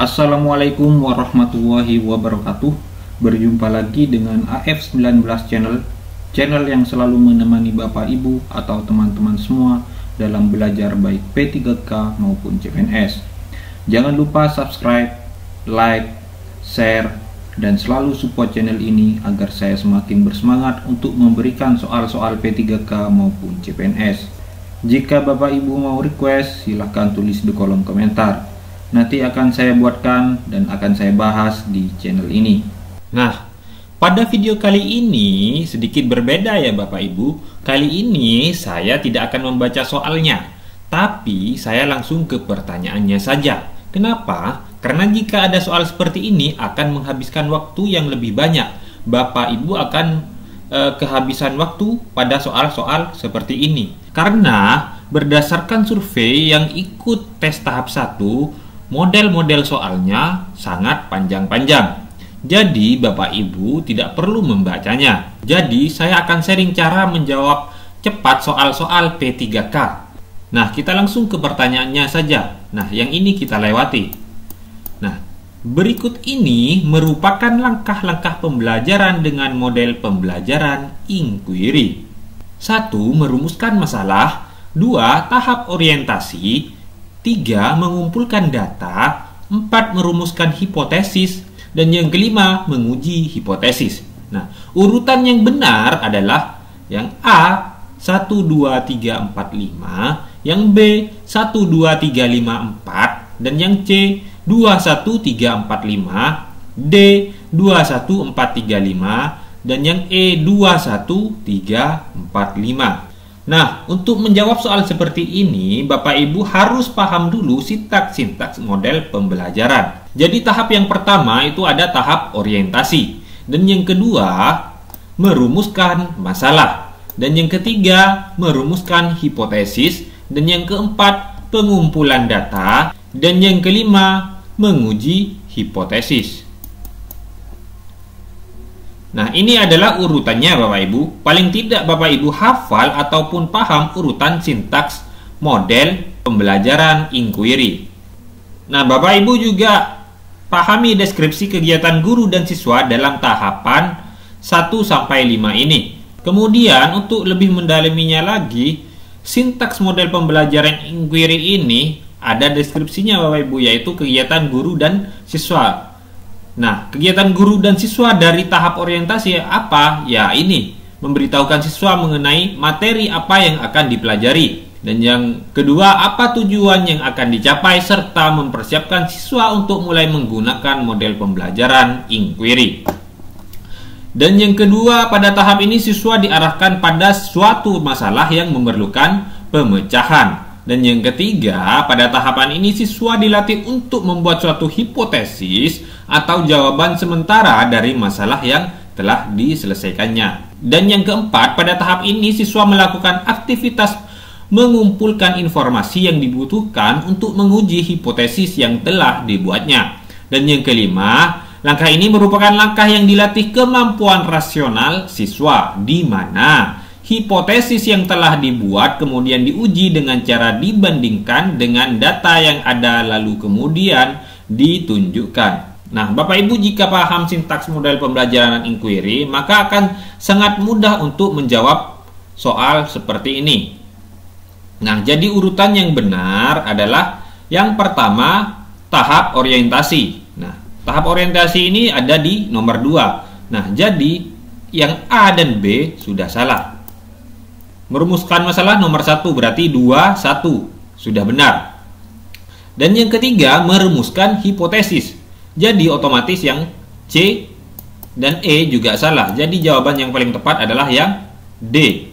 Assalamualaikum warahmatullahi wabarakatuh. Berjumpa lagi dengan AF19 channel yang selalu menemani Bapak Ibu atau teman-teman semua dalam belajar baik P3K maupun CPNS. Jangan lupa subscribe, like, share, dan selalu support channel ini agar saya semakin bersemangat untuk memberikan soal-soal P3K maupun CPNS. Jika Bapak Ibu mau request, silahkan tulis di kolom komentar. Nanti akan saya buatkan dan akan saya bahas di channel ini. Nah, pada video kali ini sedikit berbeda ya Bapak Ibu. Kali ini saya tidak akan membaca soalnya, tapi saya langsung ke pertanyaannya saja. Kenapa? Karena jika ada soal seperti ini akan menghabiskan waktu yang lebih banyak. Bapak Ibu akan kehabisan waktu pada soal-soal seperti ini. Karena berdasarkan survei yang ikut tes tahap 1, model-model soalnya sangat panjang-panjang. Jadi Bapak Ibu tidak perlu membacanya. Jadi saya akan sharing cara menjawab cepat soal-soal P3K. Nah, kita langsung ke pertanyaannya saja. Nah, yang ini kita lewati. Nah, berikut ini merupakan langkah-langkah pembelajaran dengan model pembelajaran inquiry. 1. Merumuskan masalah. 2. Tahap orientasi. 3. Mengumpulkan data. 4. Merumuskan hipotesis. Dan yang kelima, menguji hipotesis. Nah, urutan yang benar adalah yang A 1, 2, 3, 4, 5, yang B 1, 2, 3, 5, 4, dan yang C 2, 1, 3, 4, 5, D 2, 1, 4, 3, 5, dan yang E 2, 1, 3, 4, 5. Nah, untuk menjawab soal seperti ini, Bapak Ibu harus paham dulu sintaks model pembelajaran. Jadi tahap yang pertama itu ada tahap orientasi, dan yang kedua merumuskan masalah, dan yang ketiga merumuskan hipotesis, dan yang keempat pengumpulan data, dan yang kelima menguji hipotesis. Nah, ini adalah urutannya Bapak Ibu. Paling tidak Bapak Ibu hafal ataupun paham urutan sintaks model pembelajaran inquiry. Nah, Bapak Ibu juga pahami deskripsi kegiatan guru dan siswa dalam tahapan 1-5 ini. Kemudian untuk lebih mendalaminya lagi, sintaks model pembelajaran inquiry ini ada deskripsinya Bapak Ibu, yaitu kegiatan guru dan siswa. Nah, kegiatan guru dan siswa dari tahap orientasi apa? Ya ini, memberitahukan siswa mengenai materi apa yang akan dipelajari. Dan yang kedua, apa tujuan yang akan dicapai, serta mempersiapkan siswa untuk mulai menggunakan model pembelajaran inquiry. Dan yang kedua, pada tahap ini siswa diarahkan pada suatu masalah yang memerlukan pemecahan. Dan yang ketiga, pada tahapan ini siswa dilatih untuk membuat suatu hipotesis atau jawaban sementara dari masalah yang telah diselesaikannya. Dan yang keempat, pada tahap ini siswa melakukan aktivitas mengumpulkan informasi yang dibutuhkan untuk menguji hipotesis yang telah dibuatnya. Dan yang kelima, langkah ini merupakan langkah yang dilatih kemampuan rasional siswa, di mana hipotesis yang telah dibuat kemudian diuji dengan cara dibandingkan dengan data yang ada lalu kemudian ditunjukkan. Nah, Bapak Ibu jika paham sintaks model pembelajaran inquiry, maka akan sangat mudah untuk menjawab soal seperti ini. Nah, jadi urutan yang benar adalah yang pertama, tahap orientasi. Nah, tahap orientasi ini ada di nomor 2. Nah, jadi yang A dan B sudah salah. Merumuskan masalah nomor 1 berarti 2, 1 sudah benar. Dan yang ketiga, merumuskan hipotesis. Jadi otomatis yang C dan E juga salah. Jadi jawaban yang paling tepat adalah yang D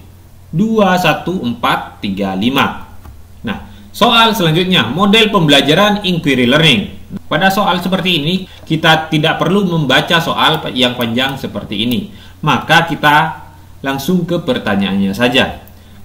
2, 1, 4, 3, 5. Nah, soal selanjutnya, model pembelajaran inquiry learning. Pada soal seperti ini kita tidak perlu membaca soal yang panjang seperti ini. Maka kita langsung ke pertanyaannya saja.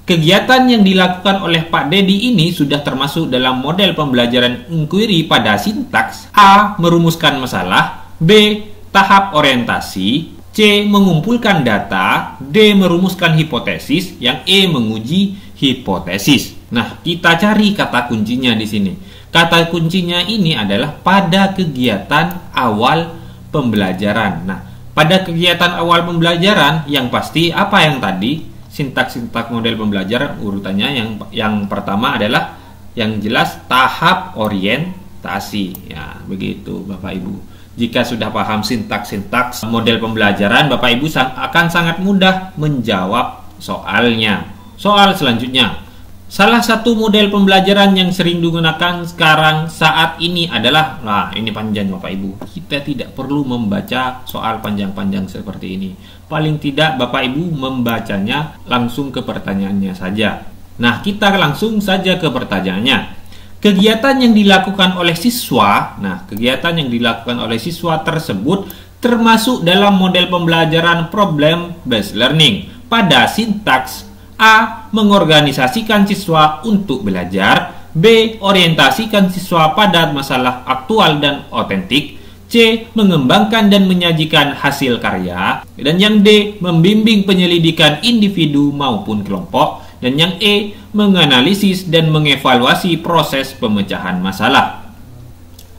Kegiatan yang dilakukan oleh Pak Dedi ini sudah termasuk dalam model pembelajaran inquiry pada sintaks A. Merumuskan masalah, B. Tahap orientasi, C. Mengumpulkan data, D. Merumuskan hipotesis, yang E. Menguji hipotesis. Nah, kita cari kata kuncinya di sini. Kata kuncinya ini adalah pada kegiatan awal pembelajaran. Nah, pada kegiatan awal pembelajaran yang pasti apa yang tadi sintaks-sintaks model pembelajaran urutannya yang pertama adalah yang jelas tahap orientasi. Ya, begitu Bapak Ibu. Jika sudah paham sintaks-sintaks model pembelajaran, Bapak Ibu akan sangat mudah menjawab soalnya. Soal selanjutnya. Salah satu model pembelajaran yang sering digunakan sekarang saat ini adalah, nah ini panjang Bapak Ibu, kita tidak perlu membaca soal panjang-panjang seperti ini. Paling tidak Bapak Ibu membacanya langsung ke pertanyaannya saja. Nah, kita langsung saja ke pertanyaannya. Kegiatan yang dilakukan oleh siswa, nah kegiatan yang dilakukan oleh siswa tersebut termasuk dalam model pembelajaran problem based learning pada sintaks A. Mengorganisasikan siswa untuk belajar. B. Orientasikan siswa pada masalah aktual dan otentik. C. Mengembangkan dan menyajikan hasil karya. Dan yang D. Membimbing penyelidikan individu maupun kelompok. Dan yang E. Menganalisis dan mengevaluasi proses pemecahan masalah.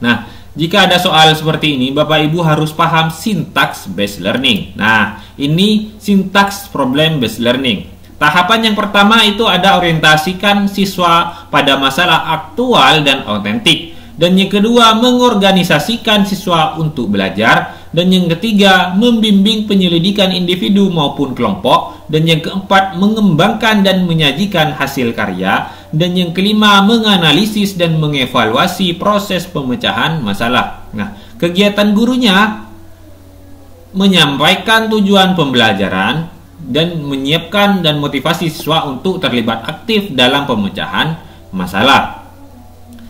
Nah, jika ada soal seperti ini, Bapak Ibu harus paham sintaks based learning. Nah, ini sintaks problem based learning. Tahapan yang pertama itu ada orientasikan siswa pada masalah aktual dan otentik. Dan yang kedua, mengorganisasikan siswa untuk belajar. Dan yang ketiga, membimbing penyelidikan individu maupun kelompok. Dan yang keempat, mengembangkan dan menyajikan hasil karya. Dan yang kelima, menganalisis dan mengevaluasi proses pemecahan masalah. Nah, kegiatan gurunya menyampaikan tujuan pembelajaran dan menyiapkan dan motivasi siswa untuk terlibat aktif dalam pemecahan masalah.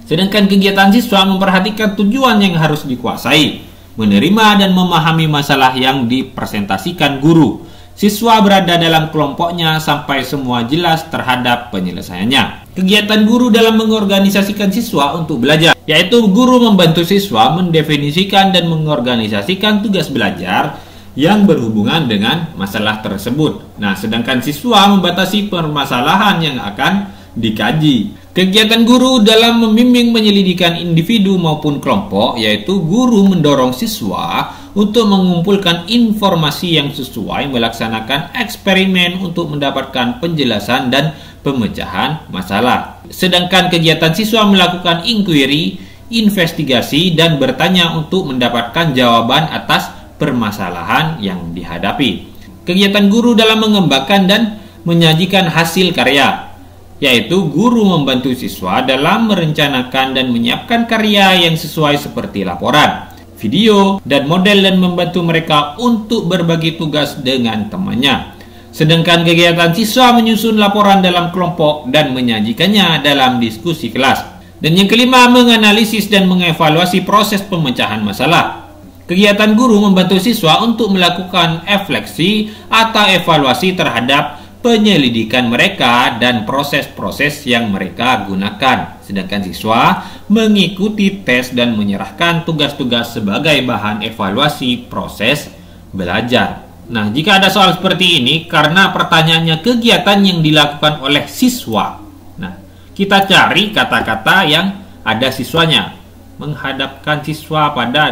Sedangkan kegiatan siswa memperhatikan tujuan yang harus dikuasai, menerima dan memahami masalah yang dipresentasikan guru. Siswa berada dalam kelompoknya sampai semua jelas terhadap penyelesaiannya. Kegiatan guru dalam mengorganisasikan siswa untuk belajar, yaitu guru membantu siswa mendefinisikan dan mengorganisasikan tugas belajar yang berhubungan dengan masalah tersebut. Nah, sedangkan siswa membatasi permasalahan yang akan dikaji. Kegiatan guru dalam membimbing penyelidikan individu maupun kelompok, yaitu guru mendorong siswa untuk mengumpulkan informasi yang sesuai, melaksanakan eksperimen untuk mendapatkan penjelasan dan pemecahan masalah. Sedangkan kegiatan siswa melakukan inquiry, investigasi, dan bertanya untuk mendapatkan jawaban atas permasalahan yang dihadapi. Kegiatan guru dalam mengembangkan dan menyajikan hasil karya, yaitu guru membantu siswa dalam merencanakan dan menyiapkan karya yang sesuai seperti laporan, video, dan model dan membantu mereka untuk berbagi tugas dengan temannya. Sedangkan kegiatan siswa menyusun laporan dalam kelompok dan menyajikannya dalam diskusi kelas. Dan yang kelima, menganalisis dan mengevaluasi proses pemecahan masalah. Kegiatan guru membantu siswa untuk melakukan refleksi atau evaluasi terhadap penyelidikan mereka dan proses-proses yang mereka gunakan. Sedangkan siswa mengikuti tes dan menyerahkan tugas-tugas sebagai bahan evaluasi proses belajar. Nah, jika ada soal seperti ini, karena pertanyaannya kegiatan yang dilakukan oleh siswa. Nah, kita cari kata-kata yang ada siswanya. Menghadapkan siswa pada,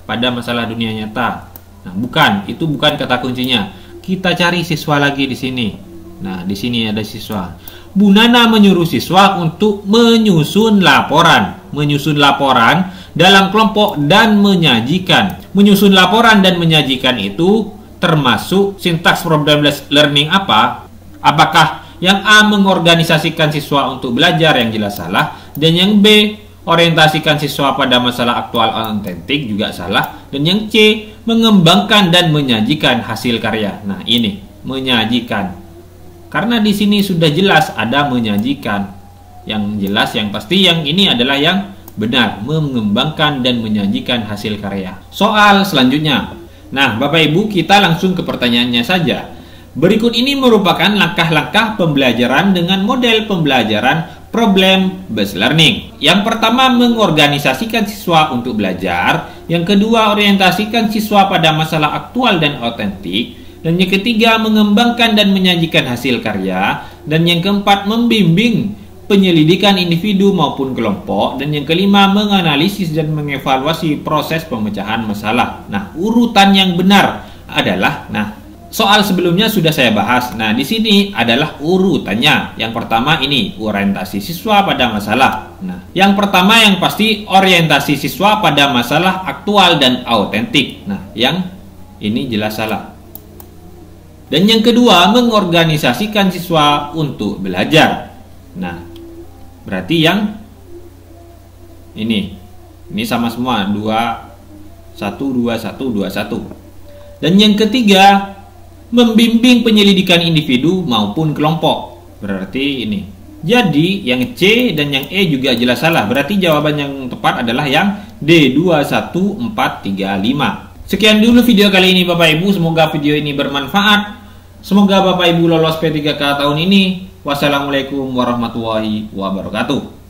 pada masalah dunia nyata. Nah, bukan, itu bukan kata kuncinya. Kita cari siswa lagi di sini. Nah, di sini ada siswa. Bu Nana menyuruh siswa untuk menyusun laporan. Menyusun laporan dalam kelompok dan menyajikan. Menyusun laporan dan menyajikan itu termasuk sintaks problem learning apa? Apakah yang A mengorganisasikan siswa untuk belajar, yang jelas salah, dan yang B orientasikan siswa pada masalah aktual otentik juga salah, dan yang C mengembangkan dan menyajikan hasil karya. Nah, ini menyajikan. Karena di sini sudah jelas ada menyajikan. Yang jelas, yang pasti yang ini adalah yang benar, mengembangkan dan menyajikan hasil karya. Soal selanjutnya. Nah, Bapak Ibu, kita langsung ke pertanyaannya saja. Berikut ini merupakan langkah-langkah pembelajaran dengan model pembelajaran problem based learning. Yang pertama, mengorganisasikan siswa untuk belajar. Yang kedua, orientasikan siswa pada masalah aktual dan otentik. Dan yang ketiga, mengembangkan dan menyajikan hasil karya. Dan yang keempat, membimbing penyelidikan individu maupun kelompok, dan yang kelima menganalisis dan mengevaluasi proses pemecahan masalah. Nah, urutan yang benar adalah, soal sebelumnya sudah saya bahas. Nah, di sini adalah urutannya. Yang pertama ini orientasi siswa pada masalah. Nah, yang pertama yang pasti orientasi siswa pada masalah aktual dan autentik. Nah, yang ini jelas salah. Dan yang kedua mengorganisasikan siswa untuk belajar. Nah, berarti yang ini sama semua 2-1-2-1-2-1. Dan yang ketiga membimbing penyelidikan individu maupun kelompok. Berarti ini. Jadi yang C dan yang E juga jelas salah. Berarti jawaban yang tepat adalah yang D, 2-1-4-3-5. Sekian dulu video kali ini Bapak Ibu. Semoga video ini bermanfaat. Semoga Bapak Ibu lolos P3K tahun ini. Wassalamualaikum warahmatullahi wabarakatuh.